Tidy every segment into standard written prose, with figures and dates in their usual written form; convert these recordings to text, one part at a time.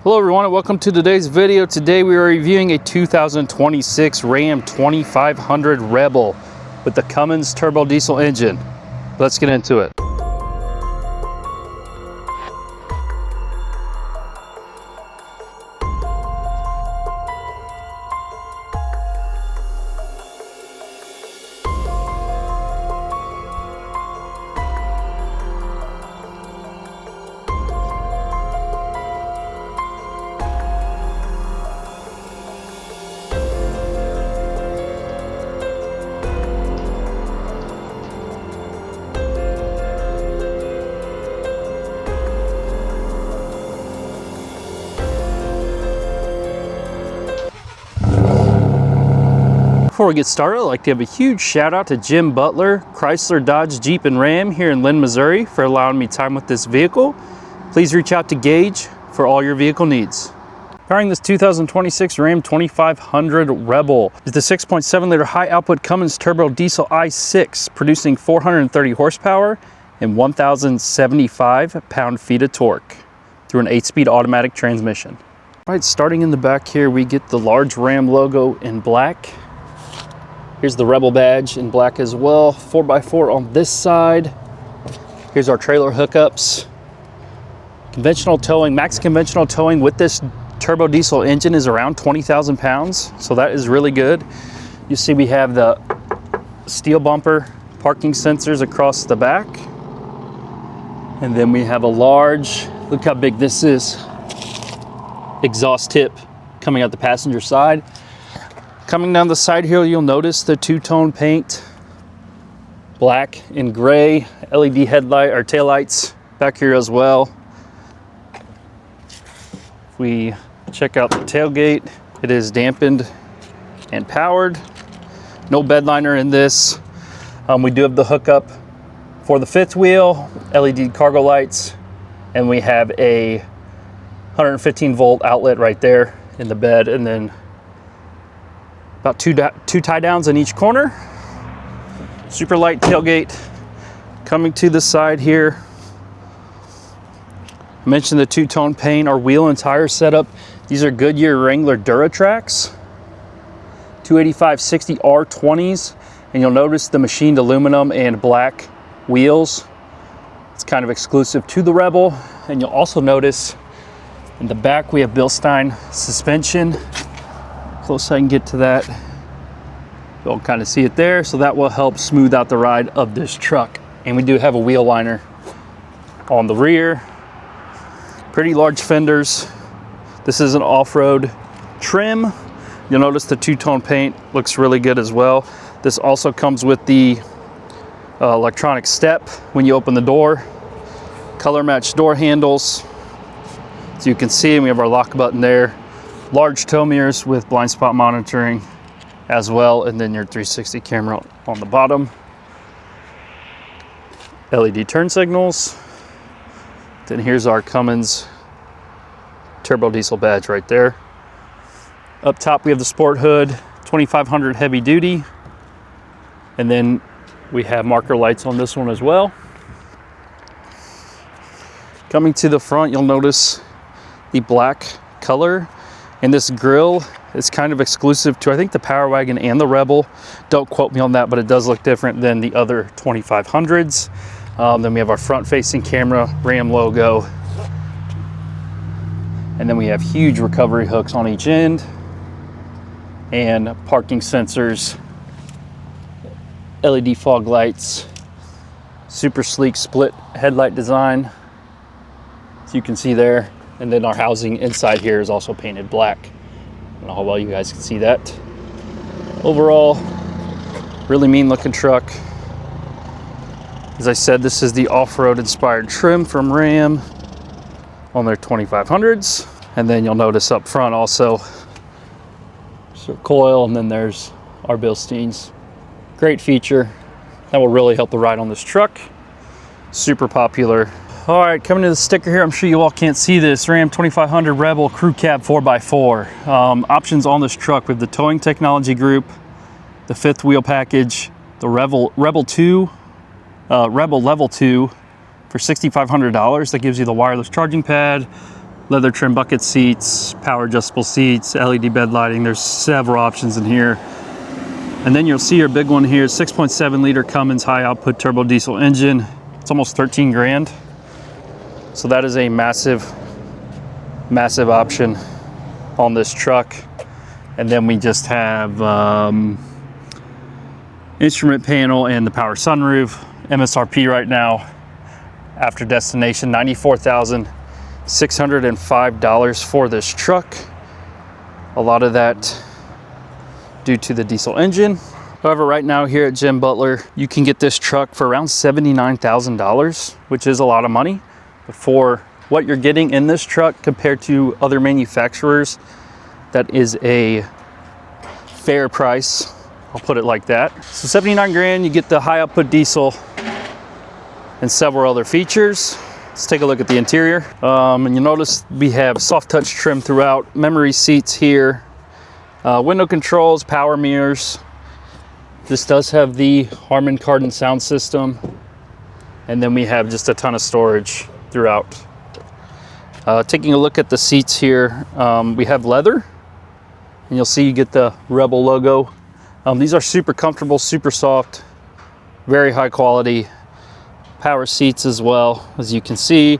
Hello everyone and welcome to today's video. Today we are reviewing a 2026 Ram 2500 Rebel with the Cummins turbo diesel engine. Let's get into it. Before we get started, I'd like to give a huge shout out to Jim Butler, Chrysler, Dodge, Jeep, and Ram here in Lynn, Missouri for allowing me time with this vehicle. Please reach out to Gage for all your vehicle needs. Powering this 2026 Ram 2500 Rebel is the 6.7 liter high output Cummins turbo diesel i6, producing 430 horsepower and 1,075 pound-feet of torque through an 8-speed automatic transmission. All right, starting in the back here, we get the large Ram logo in black. Here's the Rebel badge in black as well. 4x4 on this side. Here's our trailer hookups. Conventional towing, max conventional towing with this turbo diesel engine is around 20,000 pounds. So that is really good. You see we have the steel bumper parking sensors across the back. And then we have a large, look how big this is, exhaust tip coming out the passenger side. Coming down the side here, you'll notice the two-tone paint, black and gray, LED headlight or taillights back here as well. If we check out the tailgate, it is dampened and powered. No bed liner in this. We do have the hookup for the fifth wheel, LED cargo lights, and we have a 115 volt outlet right there in the bed, and then about two tie downs in each corner. Super light tailgate. Coming to the side here, I mentioned the two-tone paint, our wheel and tire setup. These are Goodyear Wrangler Duratrax 285/60 R20s, and you'll notice the machined aluminum and black wheels. It's kind of exclusive to the Rebel. And you'll also notice in the back we have Bilstein suspension. Close I can get to that. You'll kind of see it there, so that will help smooth out the ride of this truck. And we do have a wheel liner on the rear. Pretty large fenders. This is an off-road trim. You'll notice the two-tone paint looks really good as well. This also comes with the electronic step when you open the door. Color matched door handles. So you can see we have our lock button there. Large tow mirrors with blind spot monitoring as well, and then your 360 camera on the bottom. LED turn signals. Then here's our Cummins turbo diesel badge right there. Up top we have the sport hood, 2500 heavy duty, and then we have marker lights on this one as well. Coming to the front, you'll notice the black color. And this grille is kind of exclusive to, I think, the Power Wagon and the Rebel. Don't quote me on that, but it does look different than the other 2500s. Then we have our front-facing camera, Ram logo. And then we have huge recovery hooks on each end. And parking sensors, LED fog lights, super sleek split headlight design, as you can see there. And then our housing inside here is also painted black. I don't know how well you guys can see that. Overall, really mean looking truck. As I said, this is the off-road inspired trim from Ram on their 2500s. And then you'll notice up front also, so coil, and then there's our Bilsteins. Great feature. That will really help the ride on this truck. Super popular. All right, coming to the sticker here, I'm sure you all can't see this. Ram 2500 Rebel Crew Cab 4x4. Options on this truck with the towing technology group, the fifth wheel package, the Rebel Level 2 for $6,500. That gives you the wireless charging pad, leather trim bucket seats, power adjustable seats, LED bed lighting. There's several options in here. And then you'll see your big one here, 6.7 liter Cummins high output turbo diesel engine. It's almost 13 grand. So that is a massive, massive option on this truck. And then we just have instrument panel and the power sunroof. MSRP right now, after destination, $94,605 for this truck. A lot of that due to the diesel engine. However, right now here at Jim Butler, you can get this truck for around $79,000, which is a lot of money. But for what you're getting in this truck compared to other manufacturers, that is a fair price. I'll put it like that. So 79 grand, you get the high output diesel and several other features. Let's take a look at the interior. And you'll notice we have soft touch trim throughout, memory seats here, window controls, power mirrors. This does have the Harman Kardon sound system. And then we have just a ton of storage throughout. Taking a look at the seats here, we have leather. And you'll see you get the Rebel logo. These are super comfortable, super soft, very high quality. Power seats as well, as you can see.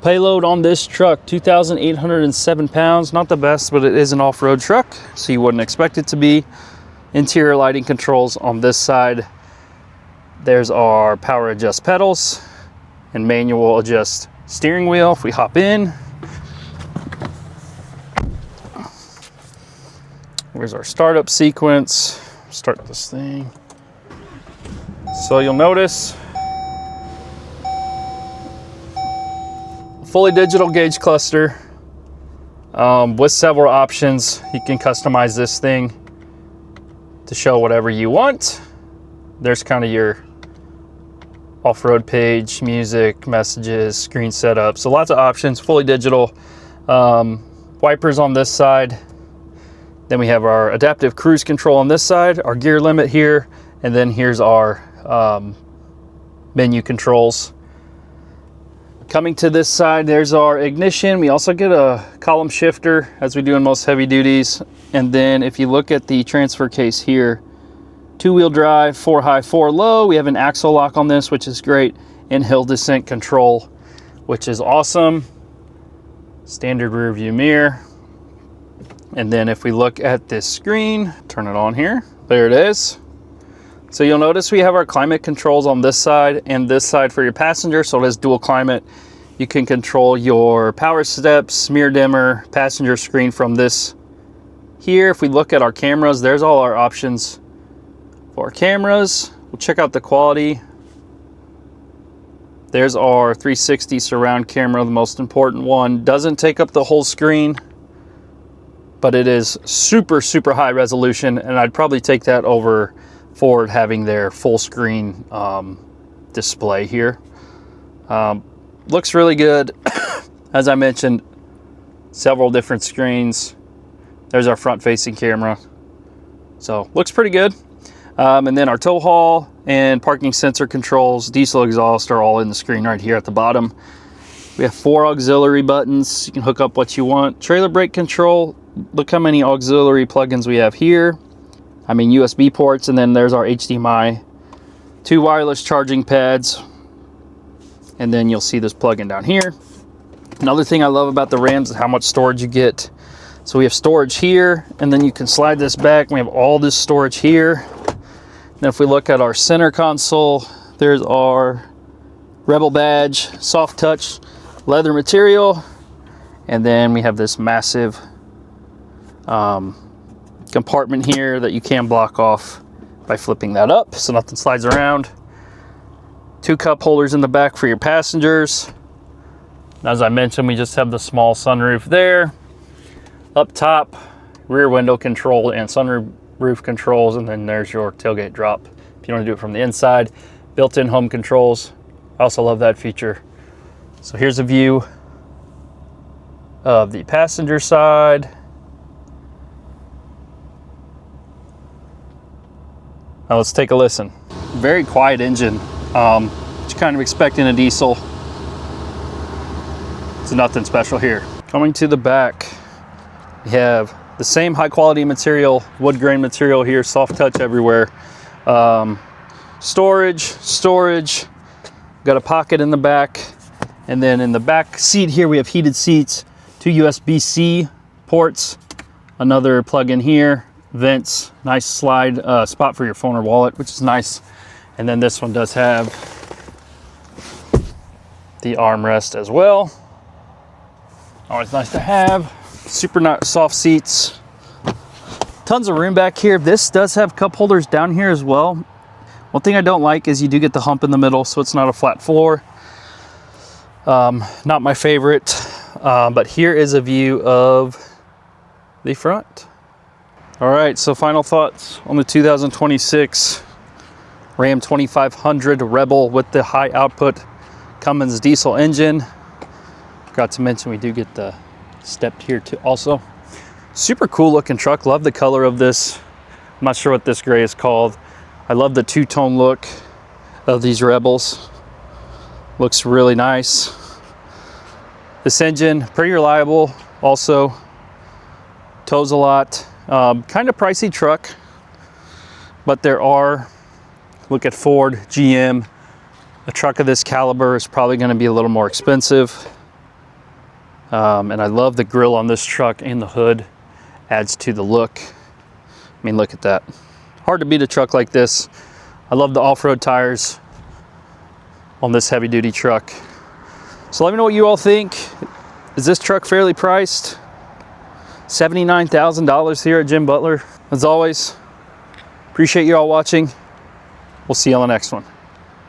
Payload on this truck, 2,807 pounds. Not the best, but it is an off-road truck, so you wouldn't expect it to be. Interior lighting controls on this side. There's our power adjust pedals and manual adjust steering wheel. If we hop in, here's our startup sequence. Start this thing. So you'll notice fully digital gauge cluster with several options. You can customize this thing to show whatever you want. There's kind of your off-road page, music, messages, screen setup. So lots of options, fully digital. Wipers on this side. Then we have our adaptive cruise control on this side, our gear limit here, and then here's our menu controls. Coming to this side, there's our ignition. We also get a column shifter, as we do in most heavy duties. And then if you look at the transfer case here, 2-wheel drive, 4 high, 4 low. We have an axle lock on this, which is great, and hill descent control, which is awesome. Standard rear view mirror. And then if we look at this screen, turn it on here, there it is. So you'll notice we have our climate controls on this side and this side for your passenger, so it has dual climate. You can control your power steps, mirror dimmer, passenger screen from this here. If we look at our cameras, there's all our options for our cameras. We'll check out the quality. There's our 360 surround camera, the most important one. Doesn't take up the whole screen, but it is super, super high resolution, and I'd probably take that over Ford having their full screen display here. Looks really good. As I mentioned, several different screens. There's our front facing camera. So looks pretty good. And then our tow haul and parking sensor controls, diesel exhaust are all in the screen right here at the bottom. We have 4 auxiliary buttons. You can hook up what you want. Trailer brake control. Look how many auxiliary plugins we have here. I mean USB ports, and then there's our HDMI, 2 wireless charging pads, and then you'll see this plug-in down here. Another thing I love about the Rams is how much storage you get. So we have storage here, and then you can slide this back. We have all this storage here. And if we look at our center console, there's our Rebel badge, soft touch leather material, and then we have this massive compartment here that you can block off by flipping that up so nothing slides around. 2 cup holders in the back for your passengers. As I mentioned, we just have the small sunroof there. Up top, rear window control and sunroof controls, and then there's your tailgate drop if you want to do it from the inside. Built-in home controls. I also love that feature. So here's a view of the passenger side. Now let's take a listen. Very quiet engine, which you kind of expect in a diesel. It's nothing special here. Coming to the back, we have the same high quality material, wood grain material here, soft touch everywhere. Storage, got a pocket in the back. And then in the back seat here, we have heated seats, 2 USB-C ports, another plug in here, vents, nice slide spot for your phone or wallet, which is nice. And then this one does have the armrest as well. Always nice to have. Super nice soft seats. Tons of room back here. This does have cup holders down here as well. One thing I don't like is you do get the hump in the middle, so it's not a flat floor. Not my favorite, but here is a view of the front. All right, so final thoughts on the 2026 Ram 2500 Rebel with the high output Cummins diesel engine. Forgot to mention we do get the stepped here too also. Super cool looking truck. Love the color of this. I'm not sure what this gray is called. I love the two-tone look of these Rebels. Looks really nice. This engine, pretty reliable. Also, tows a lot. Kind of pricey truck, but there are, look at Ford, GM. A truck of this caliber is probably going to be a little more expensive. And I love the grille on this truck, and the hood adds to the look. I mean, look at that. Hard to beat a truck like this. I love the off-road tires on this heavy duty truck. So let me know what you all think. Is this truck fairly priced? $79,000 here at Jim Butler. As always, appreciate you all watching. We'll see you on the next one.